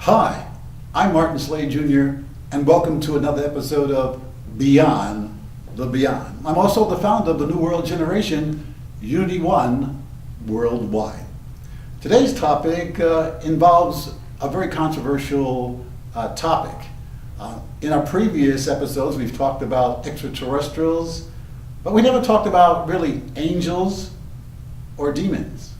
Hi, I'm Martin SLADE Jr., and welcome to another episode of Beyond the Beyond. I'm also the founder of the New World Generation, Unity One Worldwide. Today's topic involves a very controversial topic. In our previous episodes, we've talked about extraterrestrials, but we never talked about really angels or demons.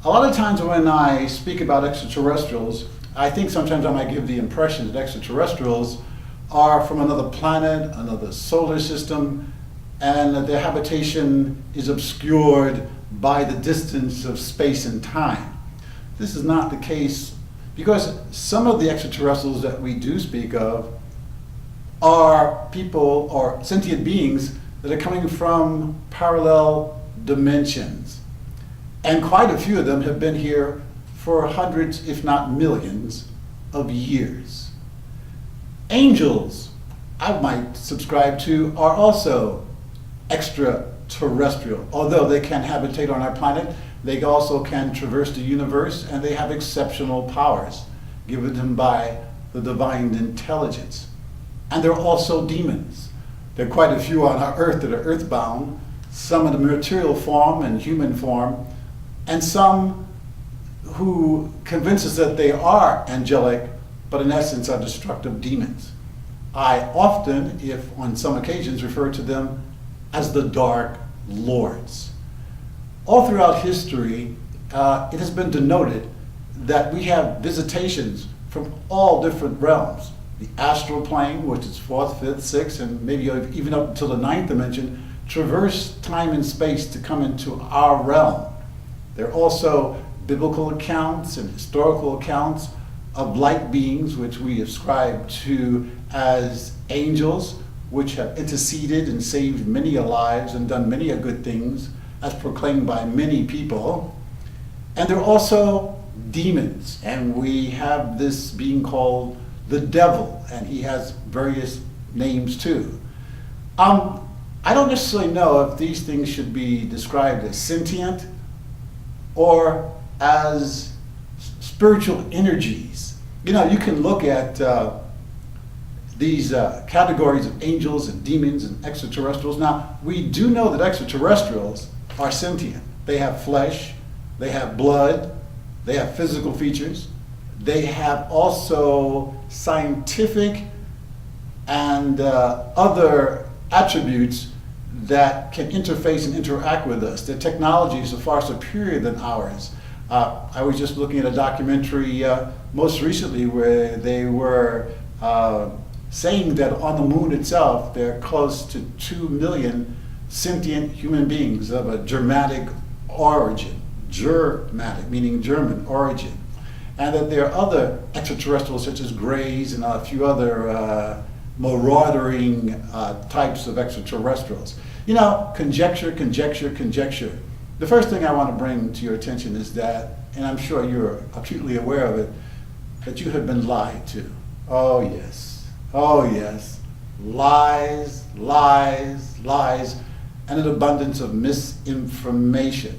A lot of times when I speak about extraterrestrials, I think sometimes I might give the impression that extraterrestrials are from another planet, another solar system, and that their habitation is obscured by the distance of space and time. This is not the case because some of the extraterrestrials that we do speak of are people or sentient beings that are coming from parallel dimensions. And quite a few of them have been here for hundreds, if not millions, of years. Angels, I might subscribe to, are also extraterrestrial. Although they can habitate on our planet, they also can traverse the universe, and they have exceptional powers given them by the divine intelligence. And they're also demons. There are quite a few on our earth that are earthbound, some in the material form and human form, and some who convince us that they are angelic, but in essence are destructive demons. I often, if on some occasions, refer to them as the Dark Lords. All throughout history, it has been denoted that we have visitations from all different realms. The astral plane, which is fourth, fifth, sixth, and maybe even up until the ninth dimension, traverse time and space to come into our realm. There are also biblical accounts and historical accounts of light beings, which we ascribe to as angels, which have interceded and saved many lives and done many good things, as proclaimed by many people. And there are also demons, and we have this being called the devil, and he has various names too. I don't necessarily know if these things should be described as sentient or as spiritual energies. You know, you can look at these categories of angels and demons and extraterrestrials. Now, we do know that extraterrestrials are sentient. They have flesh, they have blood, they have physical features, they have also scientific and other attributes that can interface and interact with us. Their technologies are far superior than ours. I was just looking at a documentary most recently where they were saying that on the moon itself there are close to 2 million sentient human beings of a Germanic origin. Germanic, meaning German origin. And that there are other extraterrestrials such as greys and a few other marauding types of extraterrestrials. You know, conjecture. The first thing I want to bring to your attention is that, and I'm sure you're acutely aware of it, that you have been lied to. Oh yes, lies, and an abundance of misinformation.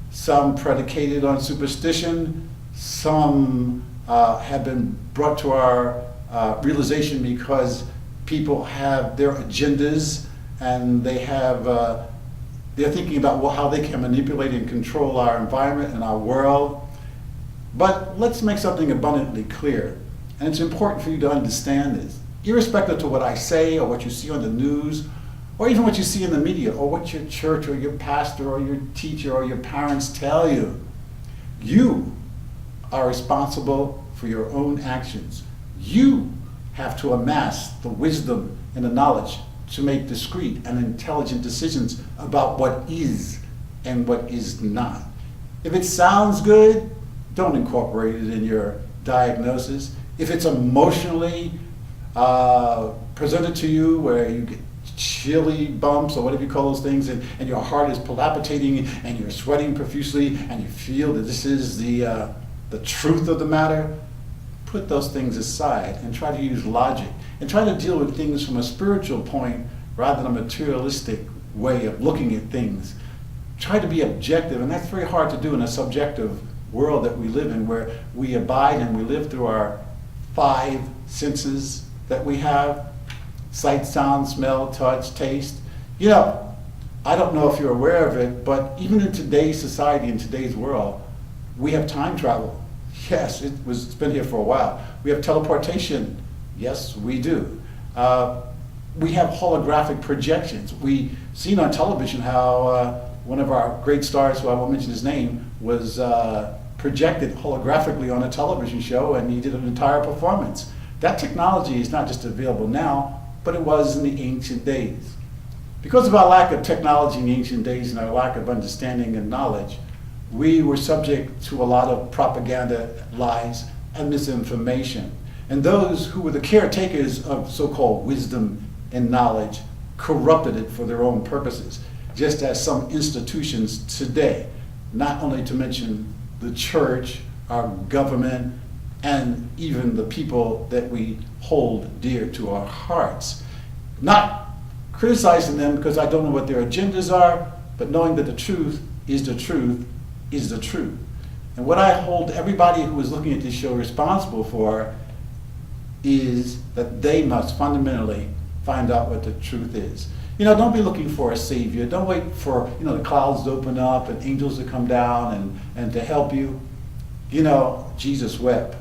Some predicated on superstition, some have been brought to our realization because people have their agendas and they're thinking about how they can manipulate and control our environment and our world. But let's make something abundantly clear, and it's important for you to understand this. Irrespective of what I say or what you see on the news, or even what you see in the media, or what your church or your pastor or your teacher or your parents tell you, you are responsible for your own actions. You have to amass the wisdom and the knowledge to make discreet and intelligent decisions about what is and what is not. If it sounds good, don't incorporate it in your diagnosis. If it's emotionally presented to you where you get chilly bumps or whatever you call those things, and your heart is palpitating and you're sweating profusely and you feel that this is the truth of the matter, put those things aside and try to use logic and try to deal with things from a spiritual point rather than a materialistic way of looking at things. Try to be objective, and that's very hard to do in a subjective world that we live in, where we abide and we live through our 5 senses that we have: sight, sound, smell, touch, taste. You know, I don't know if you're aware of it, but even in today's society, in today's world, we have time travel. Yes, it's been here for a while. We have teleportation. Yes, we do. We have holographic projections. We seen on television how one of our great stars, who I won't mention his name, was projected holographically on a television show, and he did an entire performance. That technology is not just available now, but it was in the ancient days. Because of our lack of technology in the ancient days and our lack of understanding and knowledge, we were subject to a lot of propaganda, lies, and misinformation. And those who were the caretakers of so-called wisdom and knowledge corrupted it for their own purposes, just as some institutions today, not only to mention the church, our government, and even the people that we hold dear to our hearts. Not criticizing them because I don't know what their agendas are, but knowing that the truth is the truth is the truth. And what I hold everybody who is looking at this show responsible for is that they must fundamentally find out what the truth is. You know, don't be looking for a savior. Don't wait for, the clouds to open up and angels to come down and to help you. You know, Jesus wept.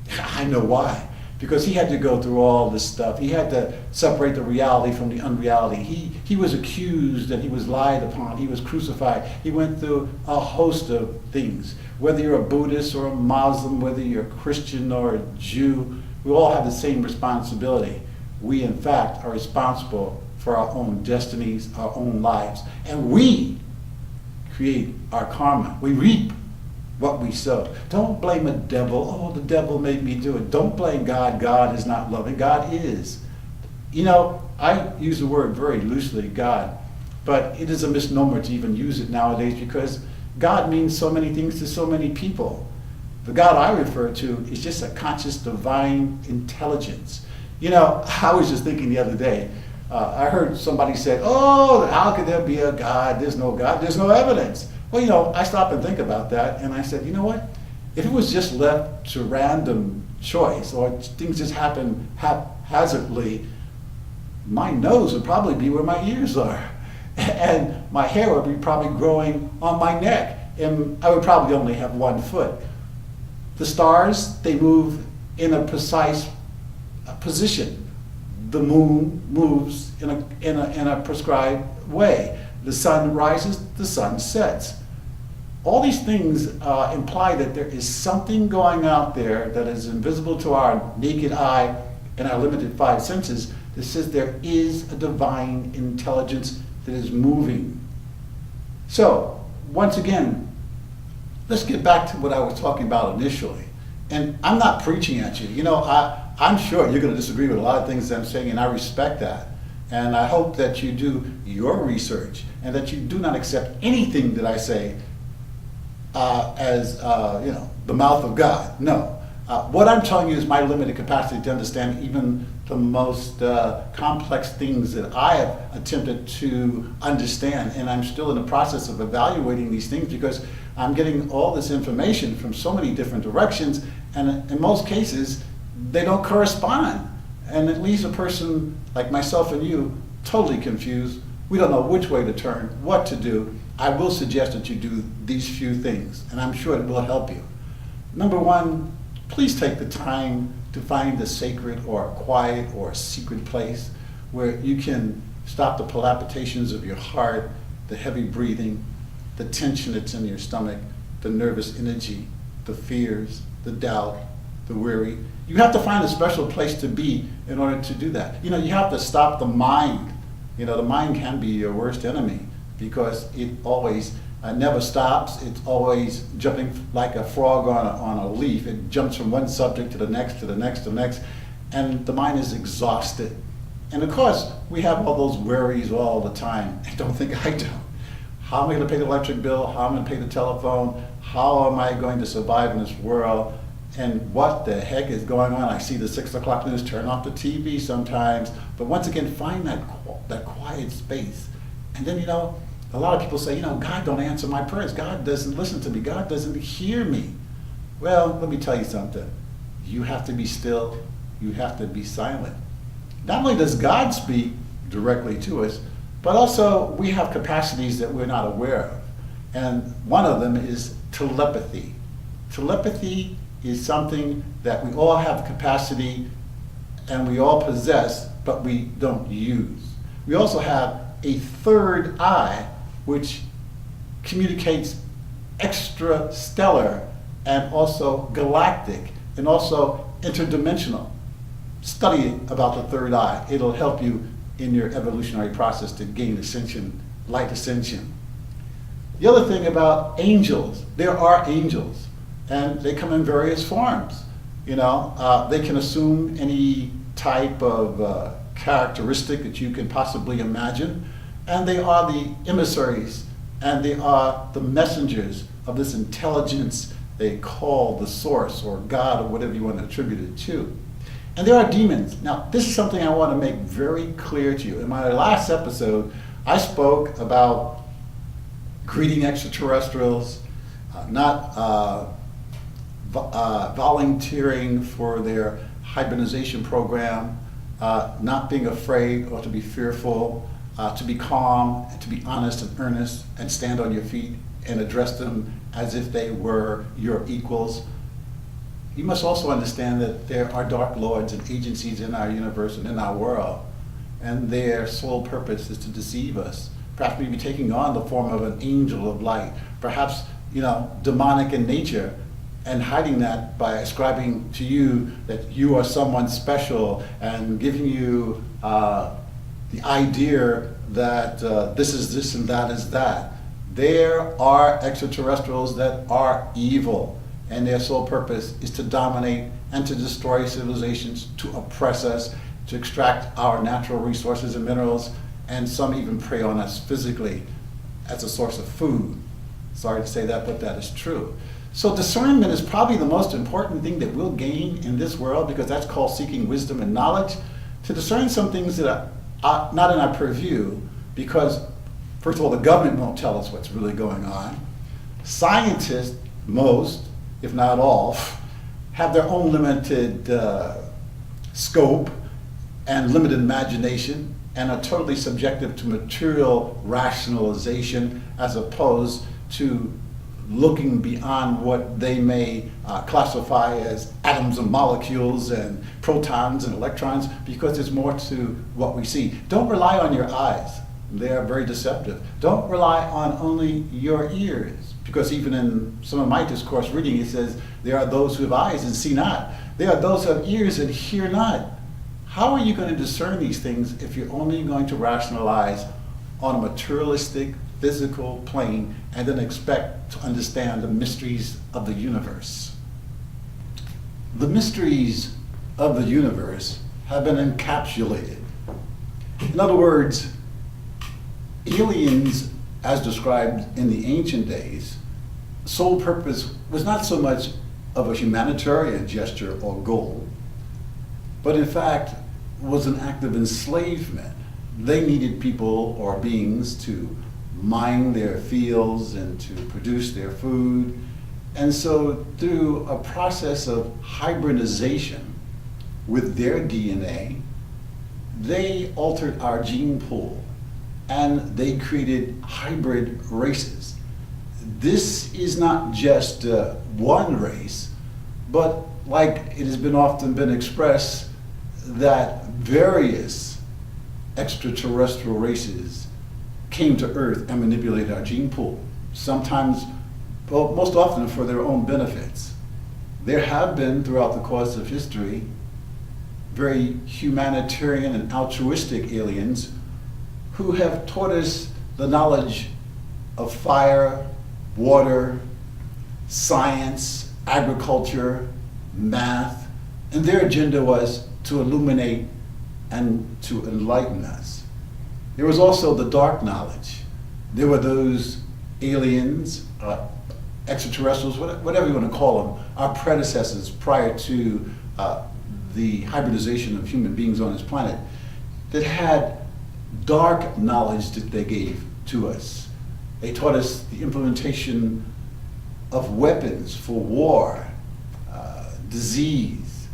I know why. Because he had to go through all this stuff. He had to separate the reality from the unreality. He was accused and he was lied upon. He was crucified. He went through a host of things. Whether you're a Buddhist or a Muslim, whether you're a Christian or a Jew, we all have the same responsibility. We, in fact, are responsible for our own destinies, our own lives. And we create our karma. We reap what we sow. Don't blame a devil. Oh, the devil made me do it. Don't blame God. God is not loving. God is. You know, I use the word very loosely, God, but it is a misnomer to even use it nowadays because God means so many things to so many people. The God I refer to is just a conscious divine intelligence. You know, I was just thinking the other day, I heard somebody say, oh, how could there be a God? There's no God. There's no evidence. Well, I stopped and think about that, and I said, you know what? If it was just left to random choice, or things just happen haphazardly, my nose would probably be where my ears are, and my hair would be probably growing on my neck, and I would probably only have 1 foot. The stars, they move in a precise position. The moon moves in a prescribed way. The sun rises, the sun sets. All these things imply that there is something going out there that is invisible to our naked eye and our limited 5 senses that says there is a divine intelligence that is moving. So, once again, let's get back to what I was talking about initially. And I'm not preaching at you. I'm sure you're going to disagree with a lot of things that I'm saying, and I respect that. And I hope that you do your research and that you do not accept anything that I say as the mouth of God. No. What I'm telling you is my limited capacity to understand even the most complex things that I have attempted to understand. And I'm still in the process of evaluating these things because I'm getting all this information from so many different directions. And in most cases, they don't correspond. And it leaves a person like myself and you totally confused. We don't know which way to turn, what to do. I will suggest that you do these few things, and I'm sure it will help you. Number 1, please take the time to find a sacred or a quiet or a secret place where you can stop the palpitations of your heart, the heavy breathing, the tension that's in your stomach, the nervous energy, the fears, the doubt, the worry. You have to find a special place to be in order to do that. You have to stop the mind. The mind can be your worst enemy because it always never stops. It's always jumping like a frog on a leaf. It jumps from one subject to the next, to the next, to the next, and the mind is exhausted. And of course, we have all those worries all the time. I don't think I do. How am I going to pay the electric bill? How am I going to pay the telephone? How am I going to survive in this world? And what the heck is going on? I see the 6 o'clock news, turn off the TV sometimes. But once again, find that quiet space. And then, A lot of people say, God don't answer my prayers. God doesn't listen to me. God doesn't hear me. Well, let me tell you something. You have to be still. You have to be silent. Not only does God speak directly to us, but also we have capacities that we're not aware of. And one of them is telepathy. Telepathy is something that we all have capacity and we all possess, but we don't use. We also have a third eye, which communicates extrastellar and also galactic and also interdimensional. Study about the third eye. It'll help you in your evolutionary process to gain ascension, light ascension. The other thing about angels, there are angels, and they come in various forms. They can assume any type of characteristic that you can possibly imagine, and they are the emissaries, and they are the messengers of this intelligence they call the source or God or whatever you want to attribute it to. And there are demons. Now, this is something I want to make very clear to you. In my last episode, I spoke about greeting extraterrestrials, not volunteering for their hybridization program, not being afraid or to be fearful, to be calm, and to be honest and earnest, and stand on your feet and address them as if they were your equals. You must also understand that there are dark lords and agencies in our universe and in our world, and their sole purpose is to deceive us. Perhaps maybe taking on the form of an angel of light, perhaps demonic in nature, and hiding that by ascribing to you that you are someone special and giving you the idea that this is this and that is that. There are extraterrestrials that are evil, and their sole purpose is to dominate and to destroy civilizations, to oppress us, to extract our natural resources and minerals, and some even prey on us physically as a source of food. Sorry to say that, but that is true. So discernment is probably the most important thing that we'll gain in this world, because that's called seeking wisdom and knowledge, to discern some things that are not in our purview, because first of all, the government won't tell us what's really going on. Scientists, most, if not all, have their own limited scope and limited imagination, and are totally subjective to material rationalization as opposed to looking beyond what they may classify as atoms and molecules and protons and electrons, because there's more to what we see. Don't rely on your eyes. They are very deceptive. Don't rely on only your ears, because even in some of my discourse reading, it says, there are those who have eyes and see not. There are those who have ears and hear not. How are you going to discern these things if you're only going to rationalize on a materialistic, physical plane and then expect to understand the mysteries of the universe? The mysteries of the universe have been encapsulated. In other words, aliens, as described in the ancient days, sole purpose was not so much of a humanitarian gesture or goal, but in fact was an act of enslavement. They needed people or beings to mine their fields and to produce their food. And so through a process of hybridization with their DNA, they altered our gene pool and they created hybrid races. This is not just one race, but like it has been often been expressed, that various extraterrestrial races came to Earth and manipulated our gene pool, sometimes, well, most often for their own benefits. There have been, throughout the course of history, very humanitarian and altruistic aliens who have taught us the knowledge of fire, water, science, agriculture, math, and their agenda was to illuminate and to enlighten us. There was also the dark knowledge. There were those aliens, extraterrestrials, whatever you want to call them, our predecessors prior to the hybridization of human beings on this planet, that had dark knowledge that they gave to us. They taught us the implementation of weapons for war, disease.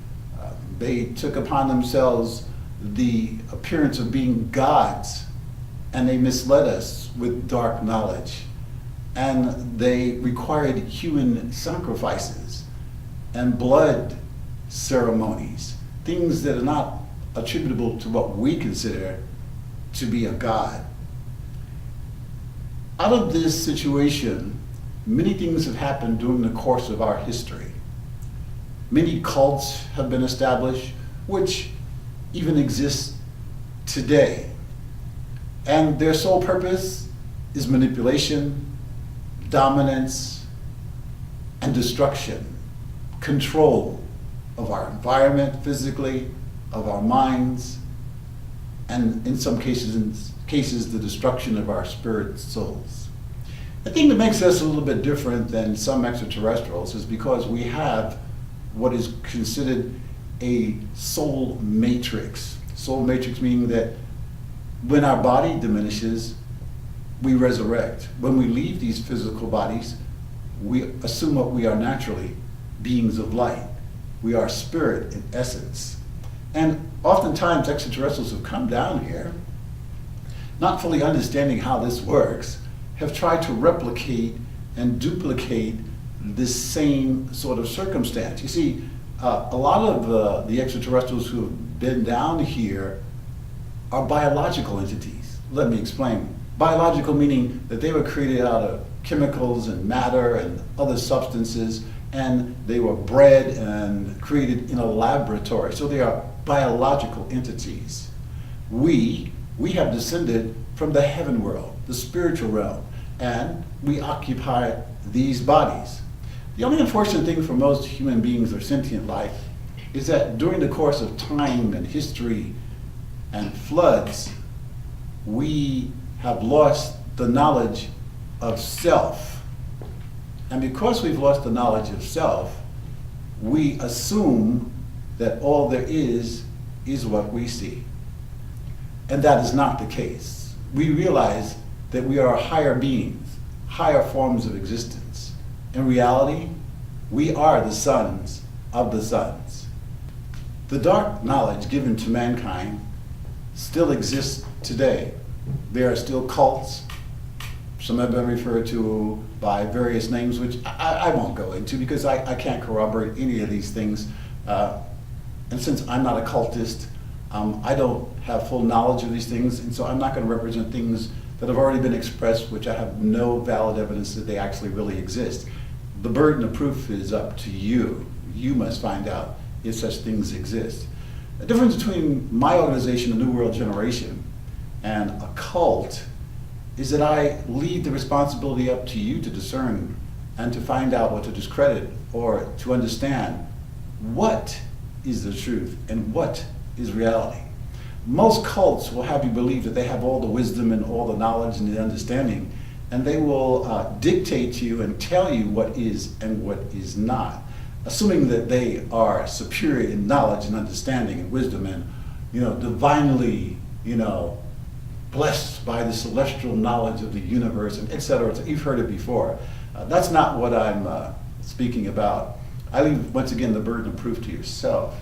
They took upon themselves the appearance of being gods, and they misled us with dark knowledge. And they required human sacrifices and blood ceremonies, things that are not attributable to what we consider to be a god. Out of this situation, many things have happened during the course of our history. Many cults have been established, which even exist today. And their sole purpose is manipulation, dominance, and destruction, control of our environment physically, of our minds, and in some cases, the destruction of our spirit souls. The thing that makes us a little bit different than some extraterrestrials is because we have what is considered a soul matrix. Soul matrix meaning that when our body diminishes, we resurrect. When we leave these physical bodies, we assume what we are naturally, beings of light. We are spirit in essence. And oftentimes extraterrestrials have come down here, not fully understanding how this works, have tried to replicate and duplicate this same sort of circumstance. You see, a lot of the extraterrestrials who have been down here are biological entities. Let me explain. Biological meaning that they were created out of chemicals and matter and other substances, and they were bred and created in a laboratory. So they are biological entities. We have descended from the heaven world, the spiritual realm, and we occupy these bodies. The only unfortunate thing for most human beings or sentient life is that during the course of time and history and floods, we have lost the knowledge of self. And because we've lost the knowledge of self, we assume that all there is what we see. And that is not the case. We realize that we are higher beings, higher forms of existence. In reality, we are the sons of the suns. The dark knowledge given to mankind still exists today. There are still cults. Some have been referred to by various names, which I won't go into because I can't corroborate any of these things. And since I'm not a cultist, I don't have full knowledge of these things, and so I'm not going to represent things that have already been expressed, which I have no valid evidence that they actually really exist. The burden of proof is up to you. You must find out if such things exist. The difference between my organization, the New World Generation, and a cult is that I leave the responsibility up to you to discern and to find out what to discredit or to understand what is the truth and what is reality. Most cults will have you believe that they have all the wisdom and all the knowledge and the understanding, and they will dictate to you and tell you what is and what is not, assuming that they are superior in knowledge and understanding and wisdom and, divinely, blessed by the celestial knowledge of the universe, and et cetera. You've heard it before. That's not what I'm speaking about. I leave, once again, the burden of proof to yourself.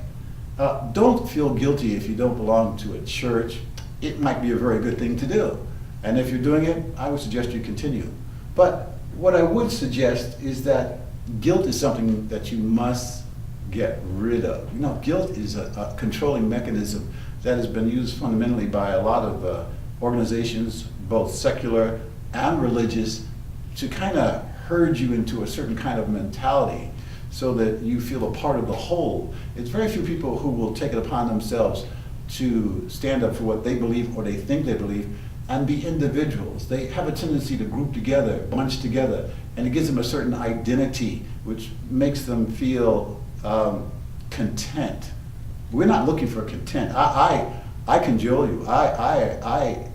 Don't feel guilty if you don't belong to a church. It might be a very good thing to do. And if you're doing it, I would suggest you continue. But what I would suggest is that guilt is something that you must get rid of. Guilt is a controlling mechanism that has been used fundamentally by a lot of organizations, both secular and religious, to kind of herd you into a certain kind of mentality so that you feel a part of the whole. It's very few people who will take it upon themselves to stand up for what they believe or they think they believe and be individuals. They have a tendency to group together, bunch together, and it gives them a certain identity which makes them feel content. We're not looking for content. I cajole you. I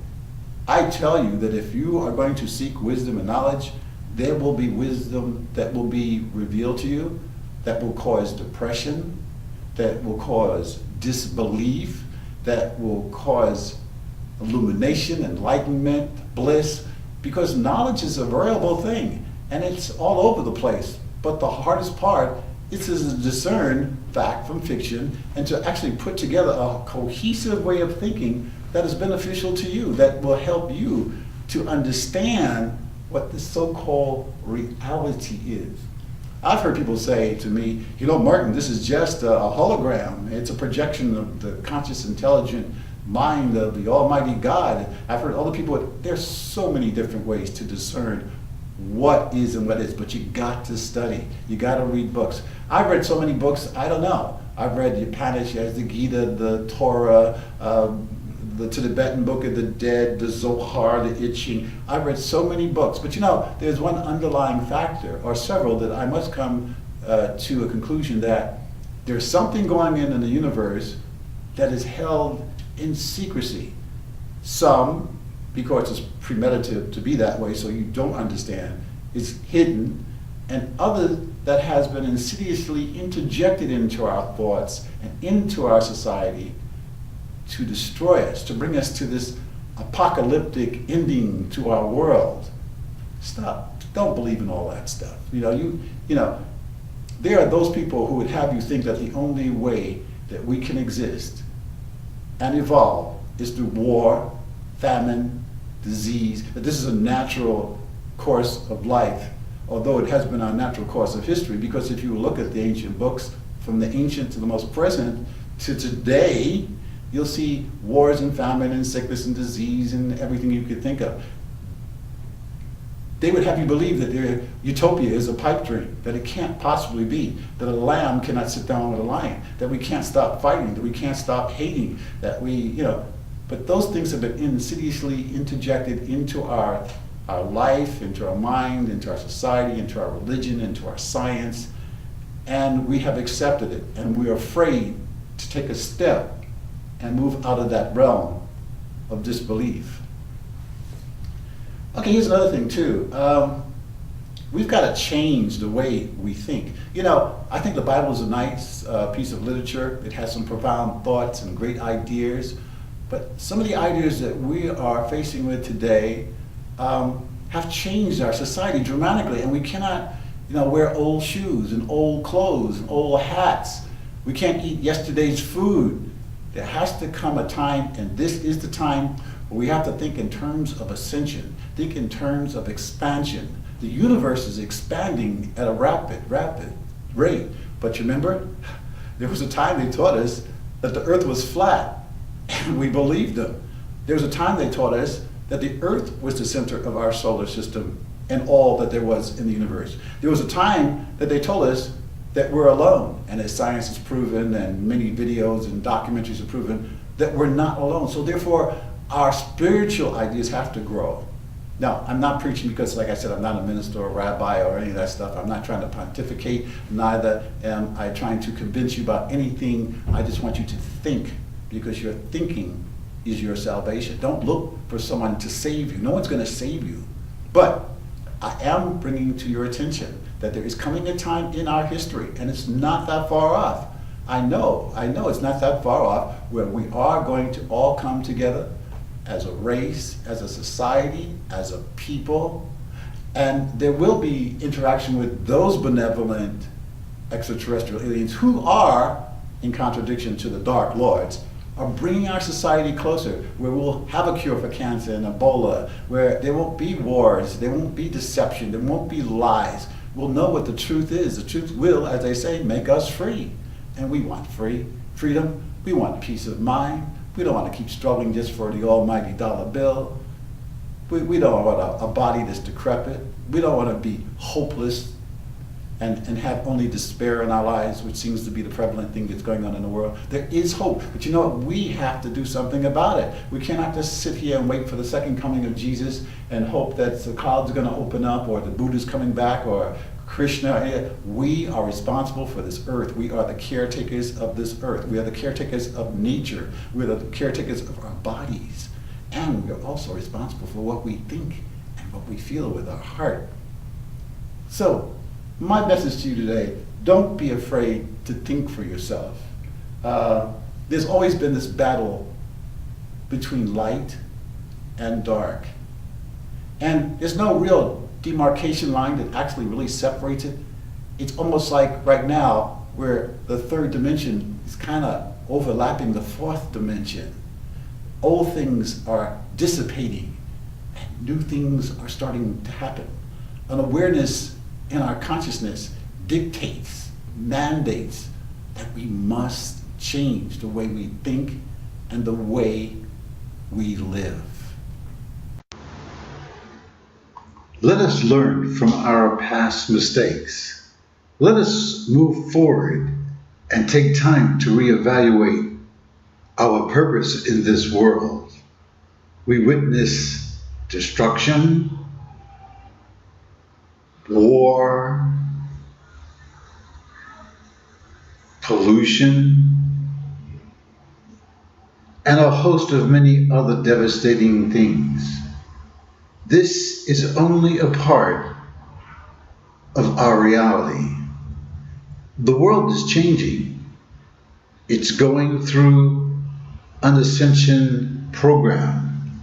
tell you that if you are going to seek wisdom and knowledge, there will be wisdom that will be revealed to you that will cause depression, that will cause disbelief, that will cause illumination, enlightenment, bliss, because knowledge is a variable thing, and it's all over the place. But the hardest part is to discern fact from fiction and to actually put together a cohesive way of thinking that is beneficial to you, that will help you to understand what the so-called reality is. I've heard people say to me, Martin, this is just a hologram. It's a projection of the conscious, intelligent mind of the Almighty God. I've heard other people, there's so many different ways to discern what is and what is, but you got to study. You got to read books. I've read so many books, I don't know. I've read Upanishads, the Gita, the Torah, the Tibetan Book of the Dead, the Zohar, the I Ching. I've read so many books, but there's one underlying factor, or several, that I must come to a conclusion that there's something going on in the universe that is held in secrecy. Some, because it's premeditated to be that way, so you don't understand, is hidden, and others that has been insidiously interjected into our thoughts and into our society to destroy us, to bring us to this apocalyptic ending to our world. Stop. Don't believe in all that stuff. There are those people who would have you think that the only way that we can exist and evolve is through war, famine, disease, that this is a natural course of life, although it has been our natural course of history, because if you look at the ancient books, from the ancient to the most present to today, you'll see wars and famine and sickness and disease and everything you could think of. They would have you believe that their utopia is a pipe dream, that it can't possibly be, that a lamb cannot sit down with a lion, that we can't stop fighting, that we can't stop hating, that but those things have been insidiously interjected into our life, into our mind, into our society, into our religion, into our science, and we have accepted it, and we're afraid to take a step and move out of that realm of disbelief. Okay, here's another thing too. We've got to change the way we think. I think the Bible is a nice piece of literature. It has some profound thoughts and great ideas, but some of the ideas that we are facing with today have changed our society dramatically, and we cannot wear old shoes and old clothes and old hats. We can't eat yesterday's food. There has to come a time, and this is the time, where we have to think in terms of ascension, think in terms of expansion. The universe is expanding at a rapid rate. But you remember, there was a time they taught us that the earth was flat, and we believed them. There was a time they taught us that the earth was the center of our solar system and all that there was in the universe. There was a time that they told us that we're alone, and as science has proven, and many videos and documentaries have proven, that we're not alone. So therefore, our spiritual ideas have to grow. Now, I'm not preaching because, like I said, I'm not a minister or a rabbi or any of that stuff. I'm not trying to pontificate, neither am I trying to convince you about anything. I just want you to think, because your thinking is your salvation. Don't look for someone to save you. No one's going to save you. But I am bringing to your attention that there is coming a time in our history, and it's not that far off. I know it's not that far off, where we are going to all come together as a race, as a society, as a people, and there will be interaction with those benevolent extraterrestrial aliens who are, in contradiction to the Dark Lords, are bringing our society closer, where we'll have a cure for cancer and Ebola, where there won't be wars, there won't be deception, there won't be lies. We'll know what the truth is. The truth will, as they say, make us free. And we want freedom. We want peace of mind. We don't want to keep struggling just for the almighty dollar bill. We don't want a body that's decrepit. We don't want to be hopeless and have only despair in our lives, which seems to be the prevalent thing that's going on in the world. There is hope, but you know what? We have to do something about it. We cannot just sit here and wait for the second coming of Jesus and hope that the clouds are going to open up, or the Buddha's coming back, or Krishna. We are responsible for this earth. We are the caretakers of this earth. We are the caretakers of nature. We are the caretakers of our bodies. And we are also responsible for what we think and what we feel with our heart. So, my message to you today, don't be afraid to think for yourself. There's always been this battle between light and dark. And there's no real demarcation line that actually really separates it. It's almost like right now where the third dimension is kind of overlapping the fourth dimension. Old things are dissipating and new things are starting to happen. An awareness in our consciousness dictates, mandates that we must change the way we think and the way we live. Let us learn from our past mistakes. Let us move forward and take time to reevaluate our purpose in this world. We witness destruction, war, pollution, and a host of many other devastating things. This is only a part of our reality. The world is changing. It's going through an ascension program.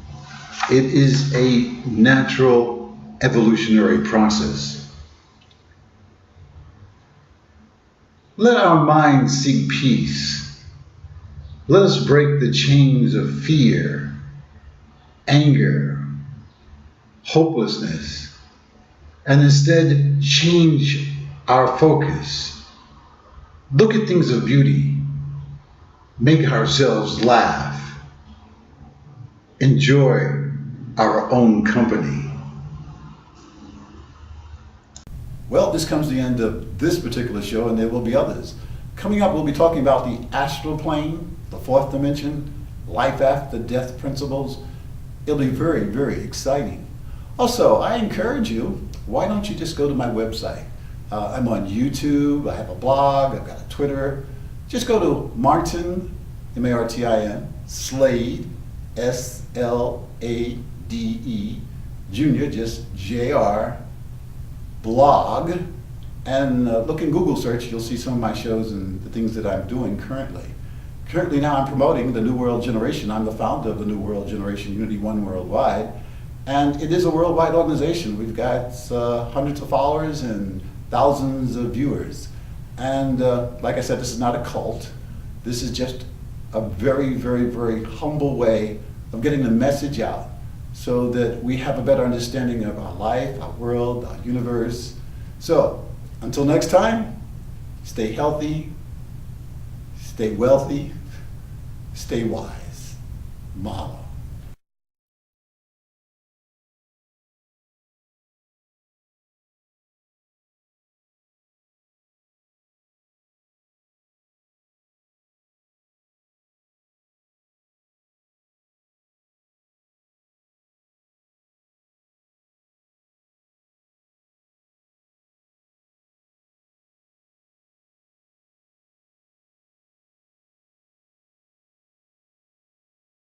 It is a natural evolutionary process. Let our minds seek peace. Let us break the chains of fear, anger, hopelessness, and instead change our focus. Look at things of beauty. Make ourselves laugh. Enjoy our own company. Well, this comes to the end of this particular show, and there will be others. Coming up, we'll be talking about the astral plane, the fourth dimension, life after death principles. It'll be very, very exciting. Also, I encourage you, why don't you just go to my website? I'm on YouTube, I have a blog, I've got a Twitter. Just go to Martin, M-A-R-T-I-N, SLADE, S-L-A-D-E, Junior, just J-R, blog, and look in Google search, you'll see some of my shows and the things that I'm doing currently. Currently now I'm promoting the New World Generation. I'm the founder of the New World Generation, Unity One Worldwide. And it is a worldwide organization. We've got hundreds of followers and thousands of viewers. And like I said, this is not a cult. This is just a very, very, very humble way of getting the message out so that we have a better understanding of our life, our world, our universe. So until next time, stay healthy, stay wealthy, stay wise. Mahalo.